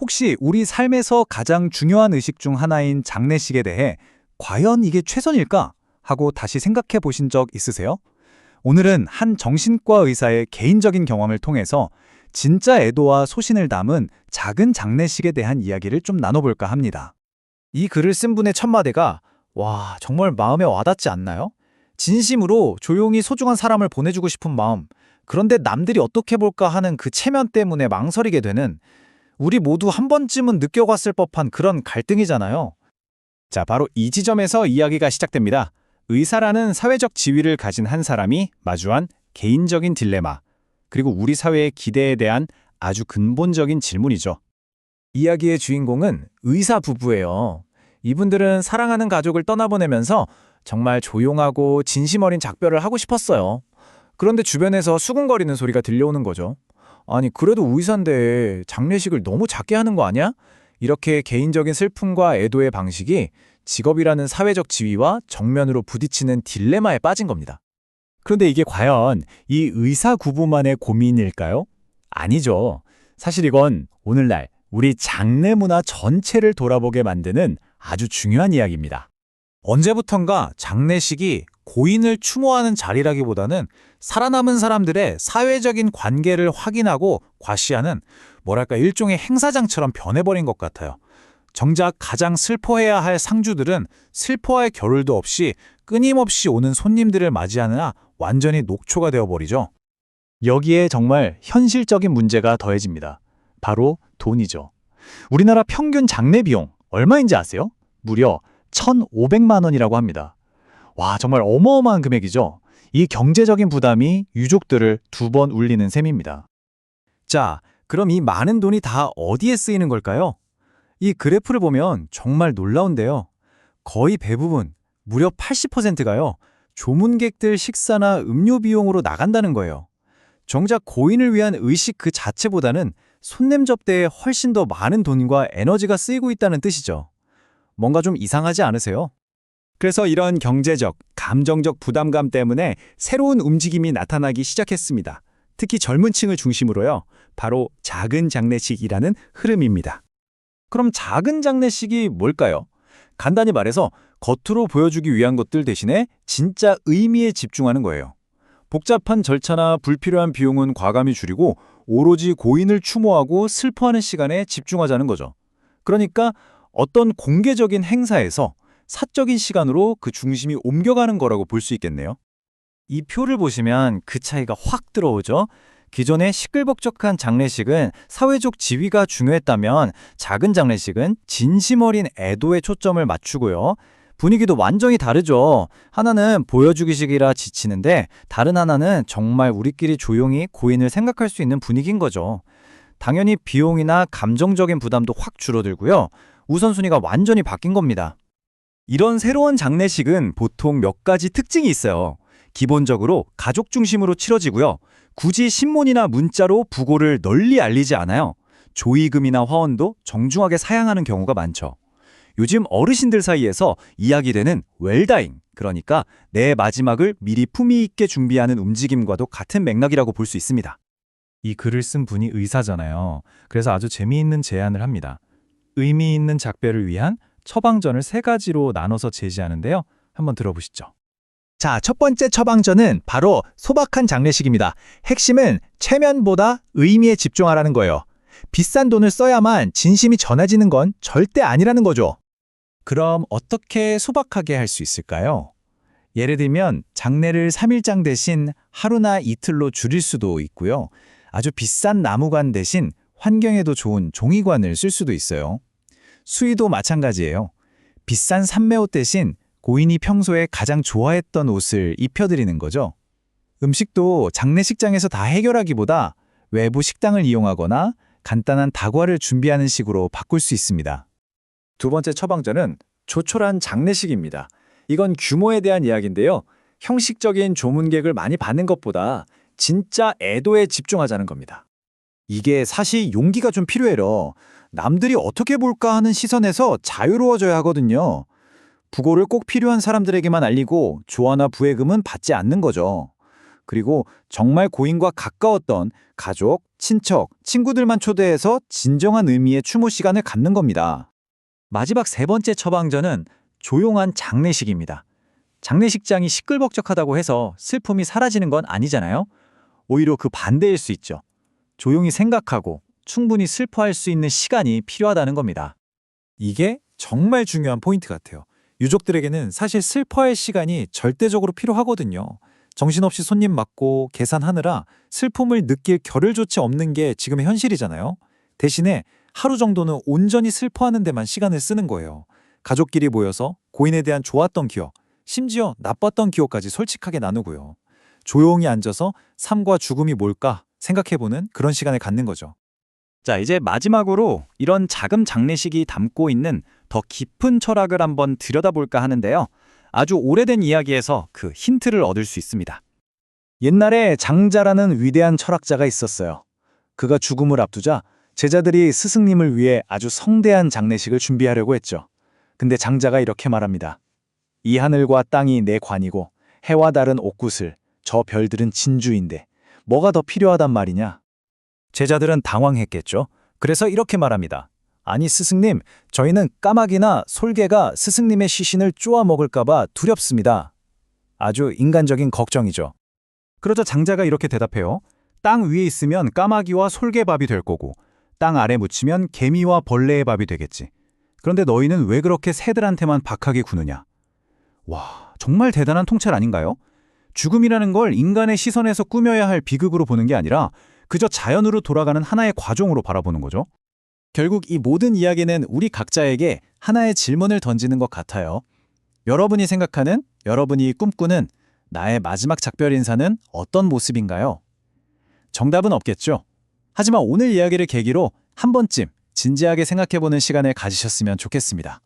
혹시 우리 삶에서 가장 중요한 의식 중 하나인 장례식에 대해 과연 이게 최선일까? 하고 다시 생각해 보신 적 있으세요? 오늘은 한 정신과 의사의 개인적인 경험을 통해서 진짜 애도와 소신을 담은 작은 장례식에 대한 이야기를 좀 나눠볼까 합니다. 이 글을 쓴 분의 첫 마디가 와, 정말 마음에 와닿지 않나요? 진심으로 조용히 소중한 사람을 보내주고 싶은 마음, 그런데 남들이 어떻게 볼까 하는 그 체면 때문에 망설이게 되는, 우리 모두 한 번쯤은 느껴봤을 법한 그런 갈등이잖아요. 자, 바로 이 지점에서 이야기가 시작됩니다. 의사라는 사회적 지위를 가진 한 사람이 마주한 개인적인 딜레마, 그리고 우리 사회의 기대에 대한 아주 근본적인 질문이죠. 이야기의 주인공은 의사 부부예요. 이분들은 사랑하는 가족을 떠나보내면서 정말 조용하고 진심 어린 작별을 하고 싶었어요. 그런데 주변에서 수군거리는 소리가 들려오는 거죠. 아니, 그래도 의사인데 장례식을 너무 작게 하는 거 아니야? 이렇게 개인적인 슬픔과 애도의 방식이 직업이라는 사회적 지위와 정면으로 부딪히는 딜레마에 빠진 겁니다. 그런데 이게 과연 이 의사 구부만의 고민일까요? 아니죠. 사실 이건 오늘날 우리 장례 문화 전체를 돌아보게 만드는 아주 중요한 이야기입니다. 언제부턴가 장례식이 고인을 추모하는 자리라기보다는 살아남은 사람들의 사회적인 관계를 확인하고 과시하는 뭐랄까 일종의 행사장처럼 변해버린 것 같아요. 정작 가장 슬퍼해야 할 상주들은 슬퍼할 겨를도 없이 끊임없이 오는 손님들을 맞이하느라 완전히 녹초가 되어버리죠. 여기에 정말 현실적인 문제가 더해집니다. 바로 돈이죠. 우리나라 평균 장례 비용 얼마인지 아세요? 무려 1,500만 원이라고 합니다. 와, 정말 어마어마한 금액이죠. 이 경제적인 부담이 유족들을 두 번 울리는 셈입니다. 자, 그럼 이 많은 돈이 다 어디에 쓰이는 걸까요? 이 그래프를 보면 정말 놀라운데요. 거의 대부분, 무려 80%가요. 조문객들 식사나 음료 비용으로 나간다는 거예요. 정작 고인을 위한 의식 그 자체보다는 손님 접대에 훨씬 더 많은 돈과 에너지가 쓰이고 있다는 뜻이죠. 뭔가 좀 이상하지 않으세요? 그래서 이런 경제적, 감정적 부담감 때문에 새로운 움직임이 나타나기 시작했습니다. 특히 젊은 층을 중심으로요. 바로 작은 장례식이라는 흐름입니다. 그럼 작은 장례식이 뭘까요? 간단히 말해서 겉으로 보여주기 위한 것들 대신에 진짜 의미에 집중하는 거예요. 복잡한 절차나 불필요한 비용은 과감히 줄이고 오로지 고인을 추모하고 슬퍼하는 시간에 집중하자는 거죠. 그러니까 어떤 공개적인 행사에서 사적인 시간으로 그 중심이 옮겨가는 거라고 볼 수 있겠네요. 이 표를 보시면 그 차이가 확 들어오죠. 기존의 시끌벅적한 장례식은 사회적 지위가 중요했다면 작은 장례식은 진심 어린 애도에 초점을 맞추고요. 분위기도 완전히 다르죠. 하나는 보여주기식이라 지치는데 다른 하나는 정말 우리끼리 조용히 고인을 생각할 수 있는 분위기인 거죠. 당연히 비용이나 감정적인 부담도 확 줄어들고요. 우선순위가 완전히 바뀐 겁니다. 이런 새로운 장례식은 보통 몇 가지 특징이 있어요. 기본적으로 가족 중심으로 치러지고요. 굳이 신문이나 문자로 부고를 널리 알리지 않아요. 조의금이나 화원도 정중하게 사양하는 경우가 많죠. 요즘 어르신들 사이에서 이야기되는 웰다잉, 그러니까 내 마지막을 미리 품위 있게 준비하는 움직임과도 같은 맥락이라고 볼 수 있습니다. 이 글을 쓴 분이 의사잖아요. 그래서 아주 재미있는 제안을 합니다. 의미 있는 작별을 위한 처방전을 3가지로 나눠서 제시하는데요. 한번 들어보시죠. 자, 첫 번째 처방전은 바로 소박한 장례식입니다. 핵심은 체면보다 의미에 집중하라는 거예요. 비싼 돈을 써야만 진심이 전해지는 건 절대 아니라는 거죠. 그럼 어떻게 소박하게 할 수 있을까요? 예를 들면 장례를 3일장 대신 하루나 이틀로 줄일 수도 있고요. 아주 비싼 나무관 대신 환경에도 좋은 종이관을 쓸 수도 있어요. 수의도 마찬가지예요. 비싼 삼매옷 대신 고인이 평소에 가장 좋아했던 옷을 입혀드리는 거죠. 음식도 장례식장에서 다 해결하기보다 외부 식당을 이용하거나 간단한 다과를 준비하는 식으로 바꿀 수 있습니다. 두 번째 처방전은 조촐한 장례식입니다. 이건 규모에 대한 이야기인데요. 형식적인 조문객을 많이 받는 것보다 진짜 애도에 집중하자는 겁니다. 이게 사실 용기가 좀 필요해요. 남들이 어떻게 볼까 하는 시선에서 자유로워져야 하거든요. 부고를 꼭 필요한 사람들에게만 알리고 조화나 부해금은 받지 않는 거죠. 그리고 정말 고인과 가까웠던 가족, 친척, 친구들만 초대해서 진정한 의미의 추모 시간을 갖는 겁니다. 마지막 세 번째 처방전은 조용한 장례식입니다. 장례식장이 시끌벅적하다고 해서 슬픔이 사라지는 건 아니잖아요. 오히려 그 반대일 수 있죠. 조용히 생각하고 충분히 슬퍼할 수 있는 시간이 필요하다는 겁니다. 이게 정말 중요한 포인트 같아요. 유족들에게는 사실 슬퍼할 시간이 절대적으로 필요하거든요. 정신없이 손님 맞고 계산하느라 슬픔을 느낄 겨를조차 없는 게 지금의 현실이잖아요. 대신에 하루 정도는 온전히 슬퍼하는 데만 시간을 쓰는 거예요. 가족끼리 모여서 고인에 대한 좋았던 기억, 심지어 나빴던 기억까지 솔직하게 나누고요. 조용히 앉아서 삶과 죽음이 뭘까 생각해보는 그런 시간을 갖는 거죠. 자, 이제 마지막으로 이런 작은 장례식이 담고 있는 더 깊은 철학을 한번 들여다볼까 하는데요. 아주 오래된 이야기에서 그 힌트를 얻을 수 있습니다. 옛날에 장자라는 위대한 철학자가 있었어요. 그가 죽음을 앞두자 제자들이 스승님을 위해 아주 성대한 장례식을 준비하려고 했죠. 근데 장자가 이렇게 말합니다. 이 하늘과 땅이 내 관이고 해와 달은 옥구슬, 저 별들은 진주인데 뭐가 더 필요하단 말이냐? 제자들은 당황했겠죠. 그래서 이렇게 말합니다. 아니 스승님, 저희는 까마귀나 솔개가 스승님의 시신을 쪼아 먹을까봐 두렵습니다. 아주 인간적인 걱정이죠. 그러자 장자가 이렇게 대답해요. 땅 위에 있으면 까마귀와 솔개밥이 될 거고 땅 아래 묻히면 개미와 벌레의 밥이 되겠지. 그런데 너희는 왜 그렇게 새들한테만 박하게 구느냐? 와, 정말 대단한 통찰 아닌가요? 죽음이라는 걸 인간의 시선에서 꾸며야 할 비극으로 보는 게 아니라 그저 자연으로 돌아가는 하나의 과정으로 바라보는 거죠. 결국 이 모든 이야기는 우리 각자에게 하나의 질문을 던지는 것 같아요. 여러분이 생각하는, 여러분이 꿈꾸는 나의 마지막 작별 인사는 어떤 모습인가요? 정답은 없겠죠. 하지만 오늘 이야기를 계기로 한 번쯤 진지하게 생각해보는 시간을 가지셨으면 좋겠습니다.